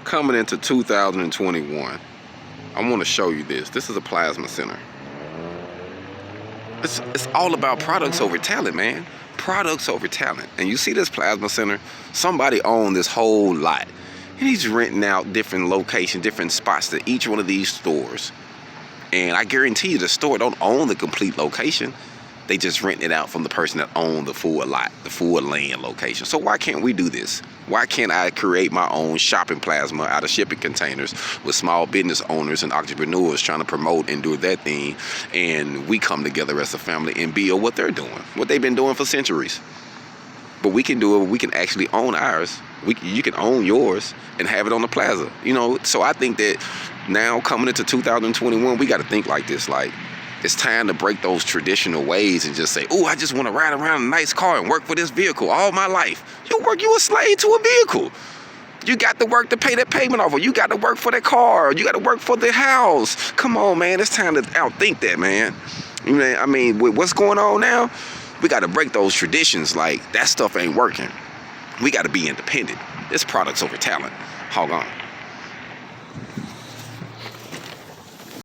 coming into 2021, I want to show you this. This is a plasma center. It's all about products over talent, man. Products over talent. And you see this plasma center, somebody owned this whole lot. And he's renting out different locations, different spots to each one of these stores. And I guarantee you the store don't own the complete location. They just rent it out from the person that owned the full lot, the full land location. So why can't we do this? Why can't I create my own shopping plasma out of shipping containers with small business owners and entrepreneurs trying to promote and do their thing, and we come together as a family and build what they're doing, what they've been doing for centuries. But we can do it. We can actually own ours. You can own yours and have it on the plaza. You know, so I think that now coming into 2021, we got to think like this. Like, it's time to break those traditional ways and just say, oh, I just want to ride around in a nice car and work for this vehicle all my life. You a slave to a vehicle. You got to work to pay that payment off, or you got to work for that car, or you got to work for the house. Come on, man. It's time to outthink that, man. You know, I mean, with what's going on now, we got to break those traditions. Like, that stuff ain't working. We got to be independent. It's products over talent. HogOn.